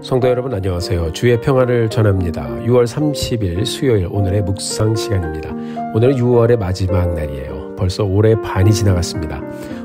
성도 여러분 안녕하세요. 주의 평안을 전합니다. 6월 30일 수요일 오늘의 묵상 시간입니다. 오늘은 6월의 마지막 날이에요. 벌써 올해 반이 지나갔습니다.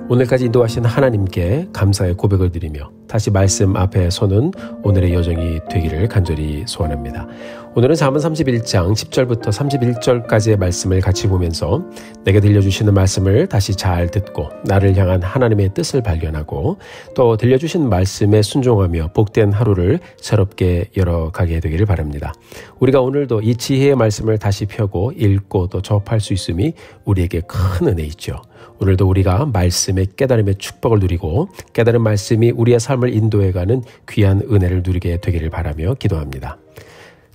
오늘까지 인도하신 하나님께 감사의 고백을 드리며 다시 말씀 앞에 서는 오늘의 여정이 되기를 간절히 소원합니다. 오늘은 잠언 31장 10절부터 31절까지의 말씀을 같이 보면서 내게 들려주시는 말씀을 다시 잘 듣고 나를 향한 하나님의 뜻을 발견하고 또 들려주신 말씀에 순종하며 복된 하루를 새롭게 열어가게 되기를 바랍니다. 우리가 오늘도 이 지혜의 말씀을 다시 펴고 읽고 또 접할 수 있음이 우리에게 큰 은혜이죠. 오늘도 우리가 말씀의 깨달음의 축복을 누리고 깨달은 말씀이 우리의 삶을 인도해가는 귀한 은혜를 누리게 되기를 바라며 기도합니다.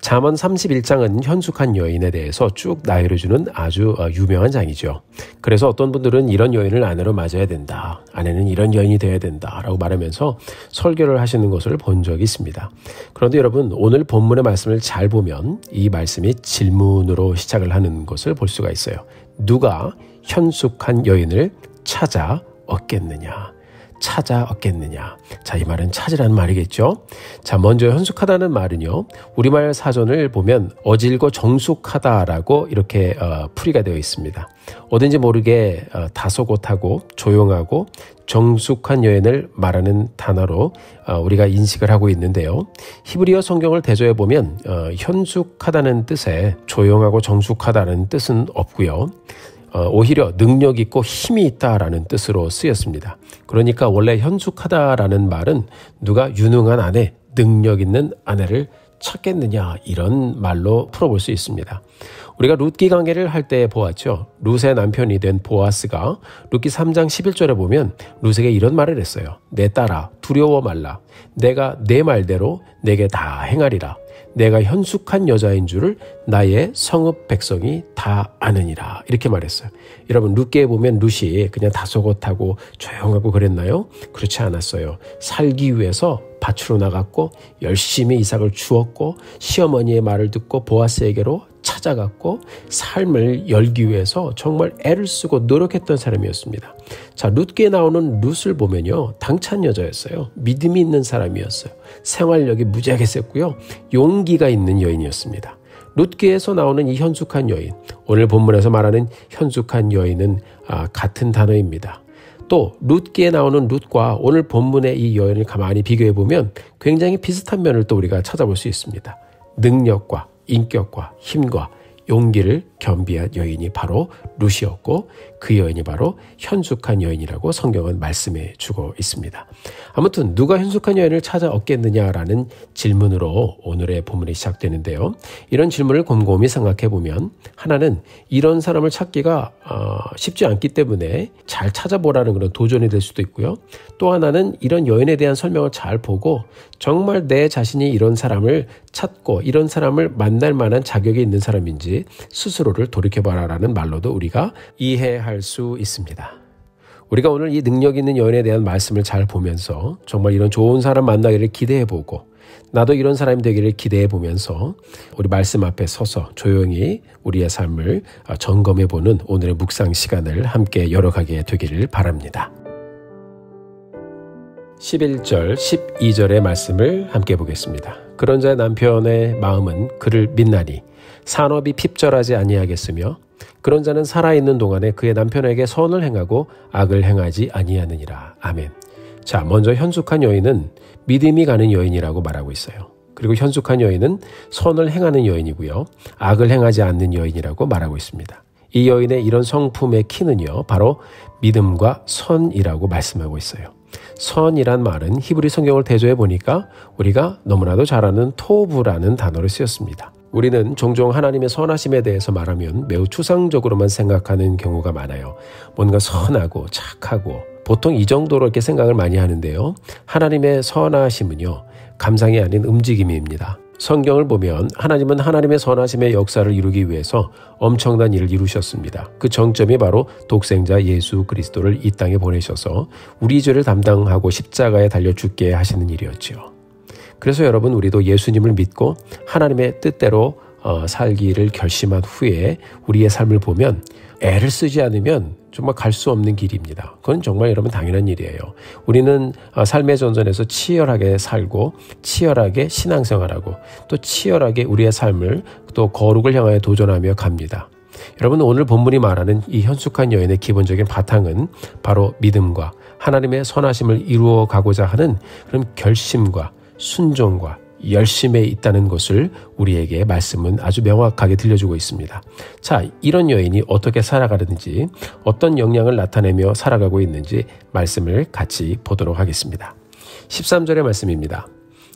잠언 31장은 현숙한 여인에 대해서 쭉 나열해주는 아주 유명한 장이죠. 그래서 어떤 분들은 이런 여인을 아내로 맞아야 된다. 아내는 이런 여인이 되어야 된다. 라고 말하면서 설교를 하시는 것을 본 적이 있습니다. 그런데 여러분 오늘 본문의 말씀을 잘 보면 이 말씀이 질문으로 시작을 하는 것을 볼 수가 있어요. 누가 현숙한 여인을 찾아 얻겠느냐? 찾아 얻겠느냐. 자, 이 말은 찾으라는 말이겠죠. 자, 먼저 현숙하다는 말은요. 우리말 사전을 보면 어질고 정숙하다라고 이렇게 풀이가 되어 있습니다. 어딘지 모르게 다소곳하고 조용하고 정숙한 여인을 말하는 단어로 우리가 인식을 하고 있는데요. 히브리어 성경을 대조해 보면 현숙하다는 뜻에 조용하고 정숙하다는 뜻은 없고요. 오히려 능력 있고 힘이 있다라는 뜻으로 쓰였습니다. 그러니까 원래 현숙하다라는 말은 누가 유능한 아내, 능력 있는 아내를 찾겠느냐 이런 말로 풀어볼 수 있습니다. 우리가 룻기 강해를 할 때 보았죠. 룻의 남편이 된 보아스가 룻기 3장 11절에 보면 룻에게 이런 말을 했어요. 내 딸아 두려워 말라. 내가 내 말대로 내게 다 행하리라. 내가 현숙한 여자인 줄을 나의 성읍 백성이 다 아느니라. 이렇게 말했어요. 여러분 룻기에 보면 룻이 그냥 다소곳하고 조용하고 그랬나요? 그렇지 않았어요. 살기 위해서 밭으로 나갔고 열심히 이삭을 주었고 시어머니의 말을 듣고 보아스에게로 찾아갔고 삶을 열기 위해서 정말 애를 쓰고 노력했던 사람이었습니다. 자, 룻기에 나오는 룻을 보면요. 당찬 여자였어요. 믿음이 있는 사람이었어요. 생활력이 무지하게 셌고요. 용기가 있는 여인이었습니다. 룻기에서 나오는 이 현숙한 여인, 오늘 본문에서 말하는 현숙한 여인은 같은 단어입니다. 또 룻기에 나오는 룻과 오늘 본문의 이 여인을 가만히 비교해 보면 굉장히 비슷한 면을 또 우리가 찾아볼 수 있습니다. 능력과 인격과 힘과 용기를 겸비한 여인이 바로 룻이었고 그 여인이 바로 현숙한 여인이라고 성경은 말씀해 주고 있습니다. 아무튼 누가 현숙한 여인을 찾아 얻겠느냐라는 질문으로 오늘의 본문이 시작되는데요. 이런 질문을 곰곰이 생각해 보면 하나는 이런 사람을 찾기가 쉽지 않기 때문에 잘 찾아보라는 그런 도전이 될 수도 있고요. 또 하나는 이런 여인에 대한 설명을 잘 보고 정말 내 자신이 이런 사람을 찾고 이런 사람을 만날 만한 자격이 있는 사람인지 스스로를 돌이켜봐라라는 말로도 우리가 이해할 수 있습니다. 우리가 오늘 이 능력 있는 여인에 대한 말씀을 잘 보면서 정말 이런 좋은 사람 만나기를 기대해보고 나도 이런 사람이 되기를 기대해보면서 우리 말씀 앞에 서서 조용히 우리의 삶을 점검해보는 오늘의 묵상 시간을 함께 열어가게 되기를 바랍니다. 11절, 12절의 말씀을 함께 보겠습니다. 그런 자의 남편의 마음은 그를 믿나니 산업이 핍절하지 아니하겠으며 그런 자는 살아있는 동안에 그의 남편에게 선을 행하고 악을 행하지 아니하느니라. 아멘. 자, 먼저 현숙한 여인은 믿음이 가는 여인이라고 말하고 있어요. 그리고 현숙한 여인은 선을 행하는 여인이고요. 악을 행하지 않는 여인이라고 말하고 있습니다. 이 여인의 이런 성품의 키는요. 바로 믿음과 선이라고 말씀하고 있어요. 선이란 말은 히브리 성경을 대조해 보니까 우리가 너무나도 잘 아는 토브라는 단어를 쓰였습니다. 우리는 종종 하나님의 선하심에 대해서 말하면 매우 추상적으로만 생각하는 경우가 많아요. 뭔가 선하고 착하고 보통 이 정도로 이렇게 생각을 많이 하는데요. 하나님의 선하심은요. 감상이 아닌 움직임입니다. 성경을 보면 하나님은 하나님의 선하심의 역사를 이루기 위해서 엄청난 일을 이루셨습니다. 그 정점이 바로 독생자 예수 그리스도를 이 땅에 보내셔서 우리 죄를 담당하고 십자가에 달려 죽게 하시는 일이었죠. 그래서 여러분 우리도 예수님을 믿고 하나님의 뜻대로 살기를 결심한 후에 우리의 삶을 보면 애를 쓰지 않으면 정말 갈 수 없는 길입니다. 그건 정말 여러분 당연한 일이에요. 우리는 삶의 전선에서 치열하게 살고 치열하게 신앙생활하고 또 치열하게 우리의 삶을 또 거룩을 향하여 도전하며 갑니다. 여러분 오늘 본문이 말하는 이 현숙한 여인의 기본적인 바탕은 바로 믿음과 하나님의 선하심을 이루어 가고자 하는 그런 결심과 순종과 열심에 있다는 것을 우리에게 말씀은 아주 명확하게 들려주고 있습니다. 자, 이런 여인이 어떻게 살아가는지 어떤 역량을 나타내며 살아가고 있는지 말씀을 같이 보도록 하겠습니다. 13절의 말씀입니다.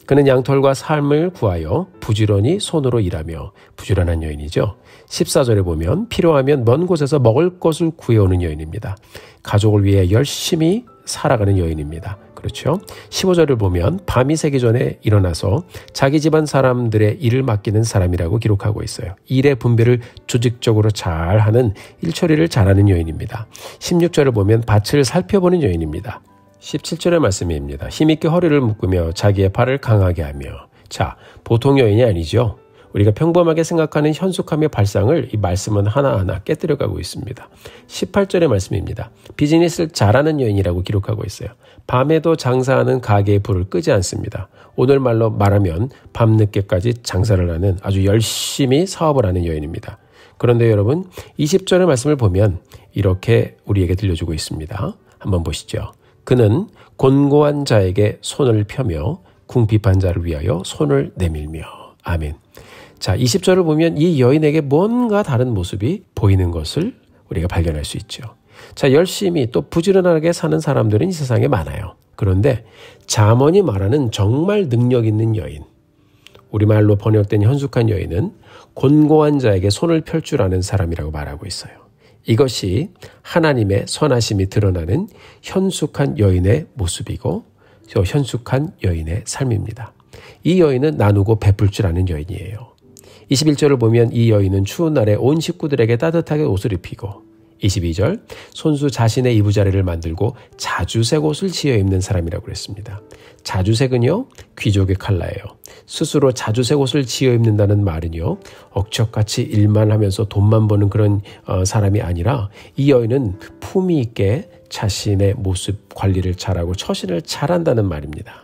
그는 양털과 삶을 구하여 부지런히 손으로 일하며 부지런한 여인이죠. 14절에 보면 필요하면 먼 곳에서 먹을 것을 구해오는 여인입니다. 가족을 위해 열심히 살아가는 여인입니다. 그렇죠? 15절을 보면 밤이 새기 전에 일어나서 자기 집안 사람들의 일을 맡기는 사람이라고 기록하고 있어요. 일의 분배를 조직적으로 잘하는 일처리를 잘하는 여인입니다. 16절을 보면 밭을 살펴보는 여인입니다. 17절의 말씀입니다. 힘있게 허리를 묶으며 자기의 팔을 강하게 하며. 자, 보통 여인이 아니죠. 우리가 평범하게 생각하는 현숙함의 발상을 이 말씀은 하나하나 깨뜨려가고 있습니다. 18절의 말씀입니다. 비즈니스를 잘하는 여인이라고 기록하고 있어요. 밤에도 장사하는 가게의 불을 끄지 않습니다. 오늘 말로 말하면 밤늦게까지 장사를 하는 아주 열심히 사업을 하는 여인입니다. 그런데 여러분 20절의 말씀을 보면 이렇게 우리에게 들려주고 있습니다. 한번 보시죠. 그는 곤고한 자에게 손을 펴며 궁핍한 자를 위하여 손을 내밀며. 아멘. 자, 20절을 보면 이 여인에게 뭔가 다른 모습이 보이는 것을 우리가 발견할 수 있죠. 자, 열심히 또 부지런하게 사는 사람들은 이 세상에 많아요. 그런데 잠언이 말하는 정말 능력 있는 여인, 우리말로 번역된 현숙한 여인은 곤고한 자에게 손을 펼 줄 아는 사람이라고 말하고 있어요. 이것이 하나님의 선하심이 드러나는 현숙한 여인의 모습이고 현숙한 여인의 삶입니다. 이 여인은 나누고 베풀 줄 아는 여인이에요. 21절을 보면 이 여인은 추운 날에 온 식구들에게 따뜻하게 옷을 입히고 22절 손수 자신의 이부자리를 만들고 자주색 옷을 지어 입는 사람이라고 그랬습니다. 자주색은요 귀족의 컬러예요. 스스로 자주색 옷을 지어 입는다는 말은요 억척같이 일만 하면서 돈만 버는 그런 사람이 아니라 이 여인은 품위 있게 자신의 모습 관리를 잘하고 처신을 잘한다는 말입니다.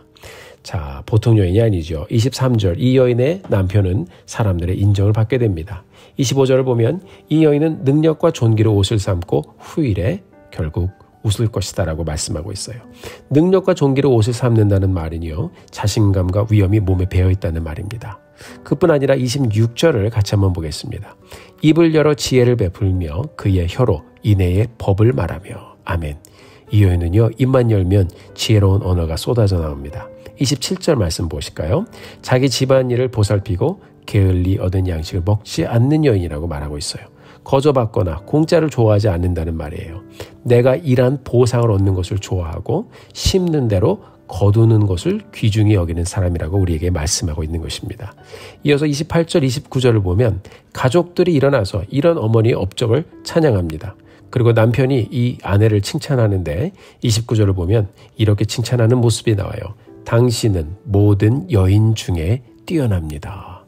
자, 보통 여인이 아니죠. 23절 이 여인의 남편은 사람들의 인정을 받게 됩니다. 25절을 보면 이 여인은 능력과 존귀로 옷을 삼고 후일에 결국 웃을 것이다 라고 말씀하고 있어요. 능력과 존귀로 옷을 삼는다는 말은요 자신감과 위엄이 몸에 배어있다는 말입니다. 그뿐 아니라 26절을 같이 한번 보겠습니다. 입을 열어 지혜를 베풀며 그의 혀로 인애의 법을 말하며. 아멘. 이 여인은요 입만 열면 지혜로운 언어가 쏟아져 나옵니다. 27절 말씀 보실까요? 자기 집안일을 보살피고 게을리 얻은 양식을 먹지 않는 여인이라고 말하고 있어요. 거저받거나 공짜를 좋아하지 않는다는 말이에요. 내가 일한 보상을 얻는 것을 좋아하고 심는 대로 거두는 것을 귀중히 여기는 사람이라고 우리에게 말씀하고 있는 것입니다. 이어서 28절, 29절을 보면 가족들이 일어나서 이런 어머니의 업적을 찬양합니다. 그리고 남편이 이 아내를 칭찬하는데 29절을 보면 이렇게 칭찬하는 모습이 나와요. 당신은 모든 여인 중에 뛰어납니다.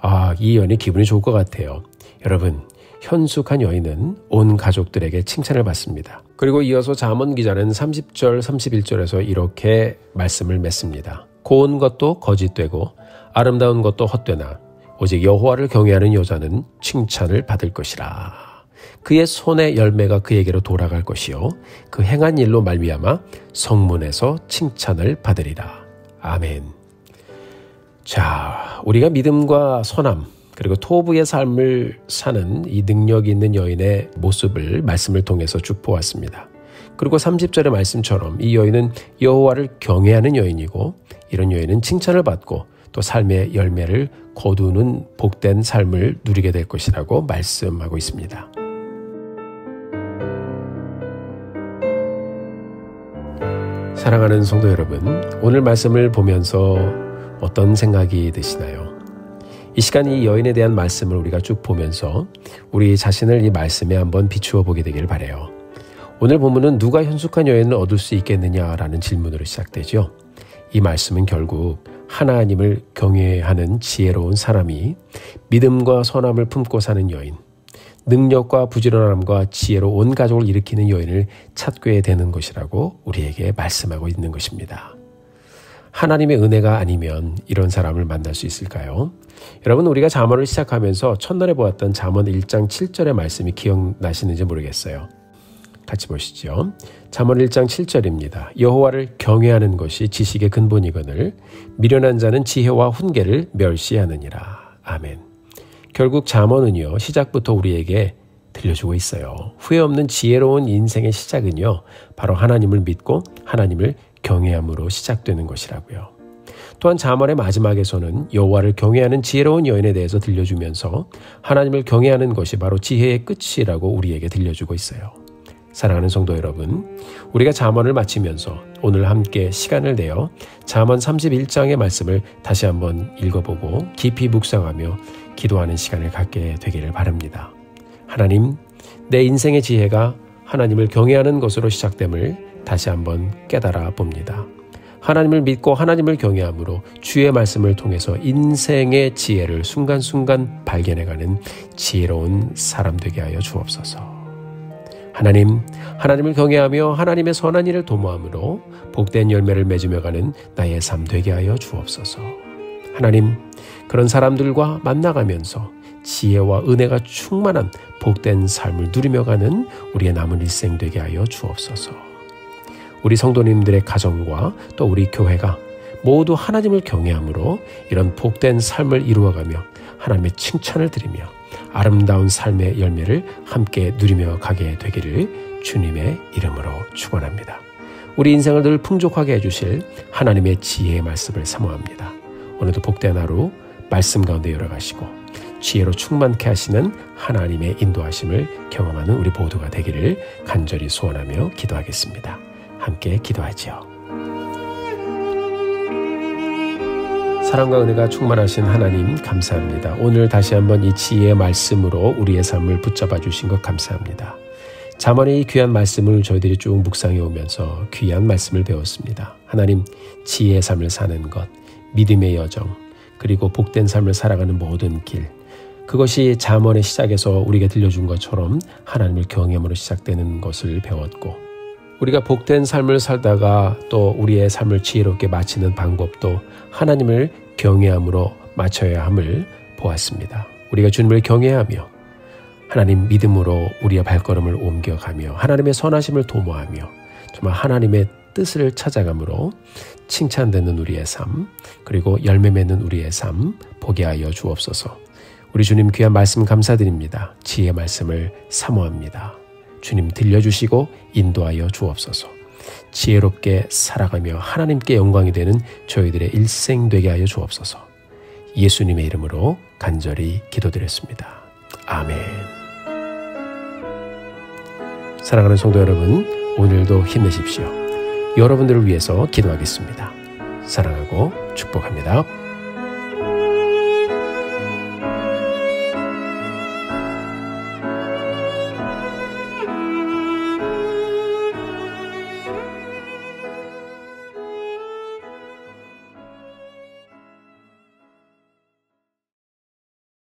아, 이 여인의 기분이 좋을 것 같아요. 여러분, 현숙한 여인은 온 가족들에게 칭찬을 받습니다. 그리고 이어서 잠언 기자는 30절, 31절에서 이렇게 말씀을 맺습니다. 고운 것도 거짓되고 아름다운 것도 헛되나 오직 여호와를 경외하는 여자는 칭찬을 받을 것이라. 그의 손의 열매가 그에게로 돌아갈 것이요 그 행한 일로 말미암아 성문에서 칭찬을 받으리라. 아멘. 자, 우리가 믿음과 선함 그리고 토부의 삶을 사는 이 능력 있는 여인의 모습을 말씀을 통해서 쭉 보았습니다. 그리고 30절의 말씀처럼 이 여인은 여호와를 경외하는 여인이고 이런 여인은 칭찬을 받고 또 삶의 열매를 거두는 복된 삶을 누리게 될 것이라고 말씀하고 있습니다. 사랑하는 성도 여러분, 오늘 말씀을 보면서 어떤 생각이 드시나요? 이 시간 이 여인에 대한 말씀을 우리가 쭉 보면서 우리 자신을 이 말씀에 한번 비추어 보게 되길 바라요. 오늘 본문은 누가 현숙한 여인을 얻을 수 있겠느냐라는 질문으로 시작되죠. 이 말씀은 결국 하나님을 경외하는 지혜로운 사람이 믿음과 선함을 품고 사는 여인, 능력과 부지런함과 지혜로 온 가족을 일으키는 여인을 찾게 되는 것이라고 우리에게 말씀하고 있는 것입니다. 하나님의 은혜가 아니면 이런 사람을 만날 수 있을까요? 여러분, 우리가 잠언을 시작하면서 첫날에 보았던 잠언 1장 7절의 말씀이 기억나시는지 모르겠어요. 같이 보시죠. 잠언 1장 7절입니다. 여호와를 경외하는 것이 지식의 근본이거늘 미련한 자는 지혜와 훈계를 멸시하느니라. 아멘. 결국 잠언은요, 시작부터 우리에게 들려주고 있어요. 후회 없는 지혜로운 인생의 시작은요, 바로 하나님을 믿고 하나님을 경외함으로 시작되는 것이라고요. 또한 잠언의 마지막에서는 여호와를 경외하는 지혜로운 여인에 대해서 들려주면서 하나님을 경외하는 것이 바로 지혜의 끝이라고 우리에게 들려주고 있어요. 사랑하는 성도 여러분, 우리가 잠언을 마치면서 오늘 함께 시간을 내어 잠언 31장의 말씀을 다시 한번 읽어보고 깊이 묵상하며 기도하는 시간을 갖게 되기를 바랍니다. 하나님, 내 인생의 지혜가 하나님을 경외하는 것으로 시작됨을 다시 한번 깨달아 봅니다. 하나님을 믿고 하나님을 경외함으로 주의 말씀을 통해서 인생의 지혜를 순간순간 발견해가는 지혜로운 사람 되게 하여 주옵소서. 하나님, 하나님을 경외하며 하나님의 선한 일을 도모함으로 복된 열매를 맺으며 가는 나의 삶 되게 하여 주옵소서. 하나님, 그런 사람들과 만나가면서 지혜와 은혜가 충만한 복된 삶을 누리며 가는 우리의 남은 일생 되게 하여 주옵소서. 우리 성도님들의 가정과 또 우리 교회가 모두 하나님을 경외함으로 이런 복된 삶을 이루어가며 하나님의 칭찬을 드리며 아름다운 삶의 열매를 함께 누리며 가게 되기를 주님의 이름으로 축원합니다. 우리 인생을 늘 풍족하게 해주실 하나님의 지혜의 말씀을 사모합니다. 오늘도 복된 하루 말씀 가운데 열어가시고 지혜로 충만케 하시는 하나님의 인도하심을 경험하는 우리 모두가 되기를 간절히 소원하며 기도하겠습니다. 함께 기도하지요. 사랑과 은혜가 충만하신 하나님 감사합니다. 오늘 다시 한번 이 지혜의 말씀으로 우리의 삶을 붙잡아 주신 것 감사합니다. 잠언의 이 귀한 말씀을 저희들이 쭉 묵상해 오면서 귀한 말씀을 배웠습니다. 하나님, 지혜의 삶을 사는 것, 믿음의 여정, 그리고 복된 삶을 살아가는 모든 길, 그것이 잠언의 시작에서 우리에게 들려준 것처럼 하나님을 경외함으로 시작되는 것을 배웠고, 우리가 복된 삶을 살다가 또 우리의 삶을 지혜롭게 마치는 방법도 하나님을 경외함으로 마쳐야 함을 보았습니다. 우리가 주님을 경외하며 하나님 믿음으로 우리의 발걸음을 옮겨가며 하나님의 선하심을 도모하며 정말 하나님의 뜻을 찾아감으로 칭찬되는 우리의 삶, 그리고 열매 맺는 우리의 삶 보게 하여 주옵소서. 우리 주님 귀한 말씀 감사드립니다. 지혜의 말씀을 사모합니다. 주님 들려주시고 인도하여 주옵소서. 지혜롭게 살아가며 하나님께 영광이 되는 저희들의 일생 되게 하여 주옵소서. 예수님의 이름으로 간절히 기도드렸습니다. 아멘. 사랑하는 성도 여러분, 오늘도 힘내십시오. 여러분들을 위해서 기도하겠습니다. 사랑하고 축복합니다.